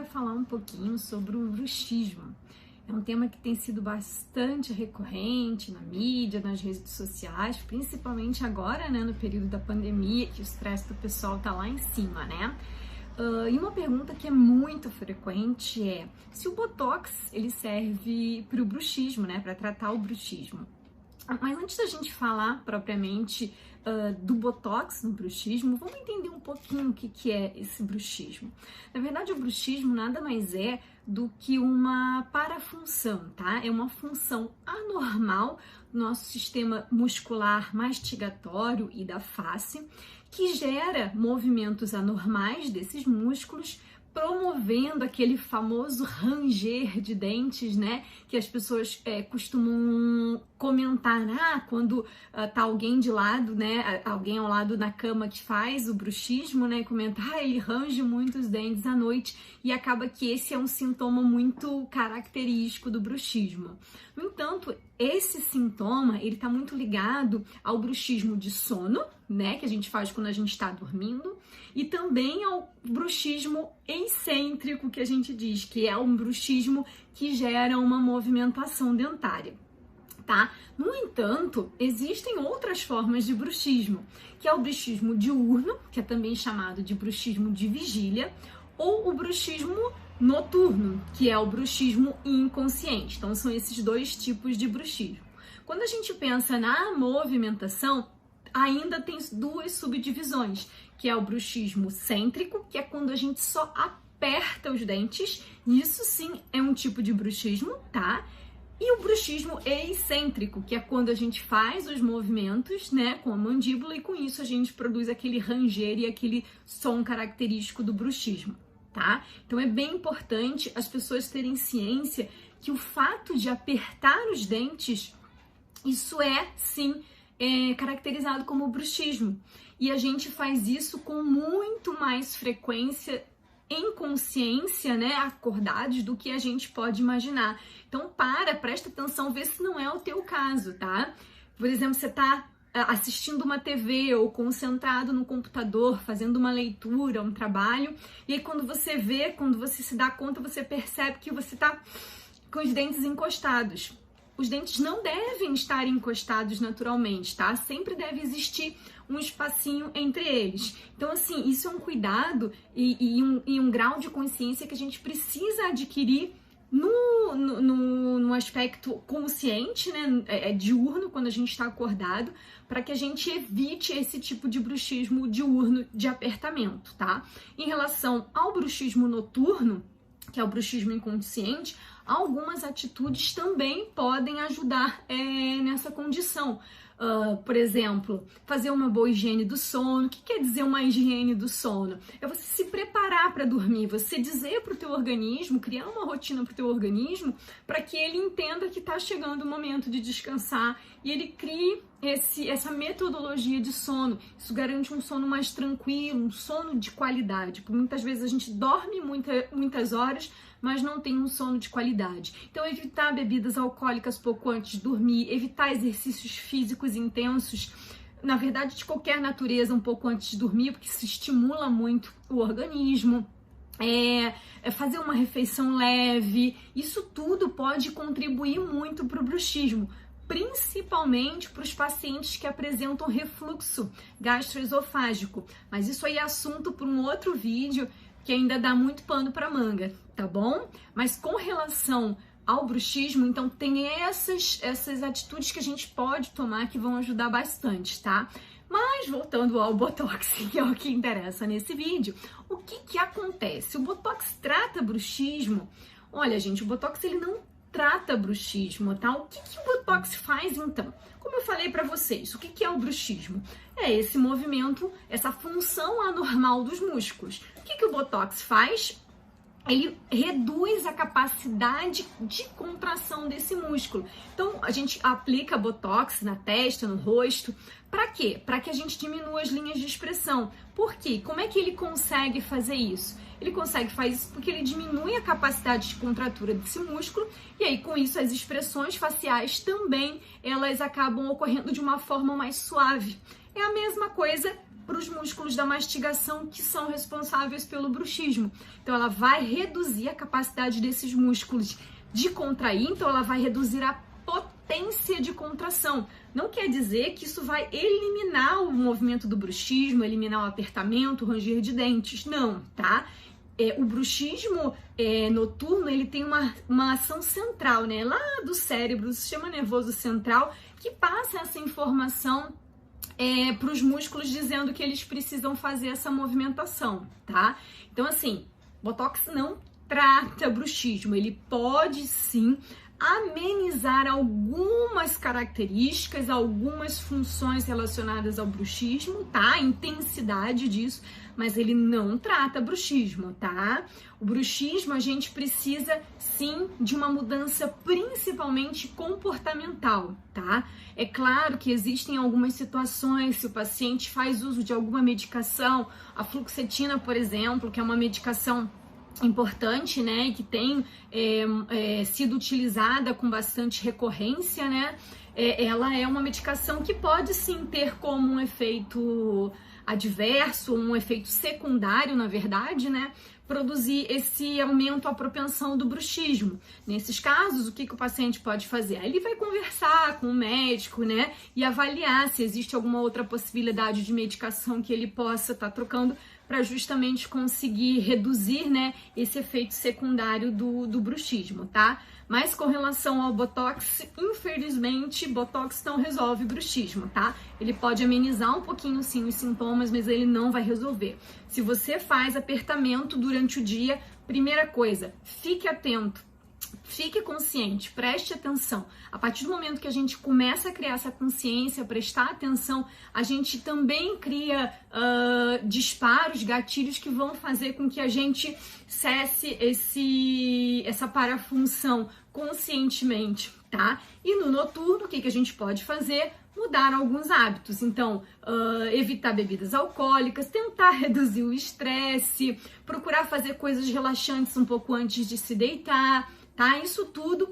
vai falar um pouquinho sobre o bruxismo. É um tema que tem sido bastante recorrente na mídia, nas redes sociais, principalmente agora, né, no período da pandemia, que o estresse do pessoal tá lá em cima, né? E uma pergunta que é muito frequente é se o Botox ele serve para o bruxismo, né, para tratar o bruxismo. Mas antes da gente falar propriamente do Botox no bruxismo, vamos entender um pouquinho o que é esse bruxismo. Na verdade, o bruxismo nada mais é do que uma parafunção, tá? É uma função anormal do nosso sistema muscular mastigatório e da face, que gera movimentos anormais desses músculos, promovendo aquele famoso ranger de dentes, né? Que as pessoas costumam comentar, quando tá alguém de lado, né? Alguém ao lado na cama que faz o bruxismo, né? Comenta, ele range muito os dentes à noite, e acaba que esse é um sintoma muito característico do bruxismo. No entanto, esse sintoma, ele tá muito ligado ao bruxismo de sono, né? Que a gente faz quando a gente está dormindo, e também ao bruxismo excêntrico, que a gente diz, que é um bruxismo que gera uma movimentação dentária, tá? No entanto, existem outras formas de bruxismo, que é o bruxismo diurno, que é também chamado de bruxismo de vigília, ou o bruxismo noturno, que é o bruxismo inconsciente. Então, são esses dois tipos de bruxismo. Quando a gente pensa na movimentação, ainda tem duas subdivisões, que é o bruxismo cêntrico, que é quando a gente só aperta os dentes, isso sim é um tipo de bruxismo, tá? E o bruxismo excêntrico, que é quando a gente faz os movimentos, né, com a mandíbula, e com isso a gente produz aquele ranger e aquele som característico do bruxismo, tá? Então é bem importante as pessoas terem ciência que o fato de apertar os dentes, isso é sim caracterizado como bruxismo. E a gente faz isso com muito mais frequência em consciência, né, acordados, do que a gente pode imaginar. Então presta atenção, vê se não é o teu caso, tá? Por exemplo, você tá assistindo uma TV ou concentrado no computador, fazendo uma leitura, um trabalho, e aí quando você se dá conta, você percebe que você tá com os dentes encostados. Os dentes não devem estar encostados naturalmente, tá? Sempre deve existir um espacinho entre eles. Então, assim, isso é um cuidado e um grau de consciência que a gente precisa adquirir no aspecto consciente, né? Diurno, quando a gente está acordado, para que a gente evite esse tipo de bruxismo diurno de apertamento, tá? Em relação ao bruxismo noturno, que é o bruxismo inconsciente, algumas atitudes também podem ajudar nessa condição. Por exemplo, fazer uma boa higiene do sono. O que quer dizer uma higiene do sono? É você se preparar para dormir, você dizer para o teu organismo, criar uma rotina para o teu organismo, para que ele entenda que está chegando o momento de descansar e ele crie essa metodologia de sono. Isso garante um sono mais tranquilo, um sono de qualidade, porque muitas vezes a gente dorme muitas horas, mas não tem um sono de qualidade. Então, evitar bebidas alcoólicas pouco antes de dormir, evitar exercícios físicos intensos, na verdade de qualquer natureza, um pouco antes de dormir, porque isso estimula muito o organismo. Fazer uma refeição leve, isso tudo pode contribuir muito para o bruxismo, principalmente para os pacientes que apresentam refluxo gastroesofágico. Mas isso aí é assunto para um outro vídeo, que ainda dá muito pano para manga, tá bom? Mas com relação ao bruxismo, então tem essas atitudes que a gente pode tomar que vão ajudar bastante, tá? Mas voltando ao Botox, que é o que interessa nesse vídeo, o que acontece? O Botox trata bruxismo? Olha, gente, o Botox ele não trata bruxismo, tá? O que o Botox faz, então? Como eu falei pra vocês, o que é o bruxismo? É esse movimento, essa função anormal dos músculos. O que o Botox faz? Ele reduz a capacidade de contração desse músculo. Então, a gente aplica Botox na testa, no rosto. Para quê? Para que a gente diminua as linhas de expressão. Por quê? Como é que ele consegue fazer isso? Ele consegue fazer isso porque ele diminui a capacidade de contratura desse músculo, e aí com isso as expressões faciais também, elas acabam ocorrendo de uma forma mais suave. É a mesma coisa para os músculos da mastigação que são responsáveis pelo bruxismo. Então ela vai reduzir a capacidade desses músculos de contrair, então ela vai reduzir a potência de contração. Não quer dizer que isso vai eliminar o movimento do bruxismo, eliminar o apertamento, o ranger de dentes, não, tá? O bruxismo noturno, ele tem uma ação central, né? Lá do cérebro, do sistema nervoso central, que passa essa informação para os músculos dizendo que eles precisam fazer essa movimentação, tá? Então, assim, Botox não trata bruxismo, ele pode sim amenizar algumas características, algumas funções relacionadas ao bruxismo, tá? A intensidade disso, mas ele não trata bruxismo, tá? O bruxismo, a gente precisa sim de uma mudança principalmente comportamental, tá? É claro que existem algumas situações, se o paciente faz uso de alguma medicação, a fluoxetina, por exemplo, que é uma medicação importante, né, e que tem sido utilizada com bastante recorrência, né, ela é uma medicação que pode sim ter como um efeito adverso, um efeito secundário, na verdade, né, produzir esse aumento à propensão do bruxismo. Nesses casos, o que o paciente pode fazer? Aí ele vai conversar com o médico, né, e avaliar se existe alguma outra possibilidade de medicação que ele possa estar trocando para justamente conseguir reduzir, né, esse efeito secundário do bruxismo, tá? Mas com relação ao Botox, infelizmente, Botox não resolve bruxismo, tá? Ele pode amenizar um pouquinho, sim, os sintomas, mas ele não vai resolver. Se você faz apertamento durante o dia, primeira coisa, fique atento. Fique consciente, preste atenção. A partir do momento que a gente começa a criar essa consciência, prestar atenção, a gente também cria disparos, gatilhos que vão fazer com que a gente cesse essa parafunção conscientemente, tá? E no noturno, o que a gente pode fazer? Mudar alguns hábitos. Então, evitar bebidas alcoólicas, tentar reduzir o estresse, procurar fazer coisas relaxantes um pouco antes de se deitar, tá? Isso tudo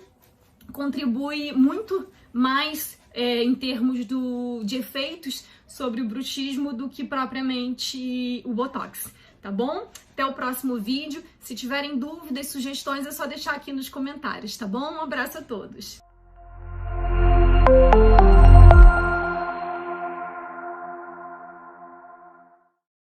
contribui muito mais em termos de efeitos sobre o bruxismo do que propriamente o Botox, tá bom? Até o próximo vídeo. Se tiverem dúvidas, sugestões, é só deixar aqui nos comentários, tá bom? Um abraço a todos!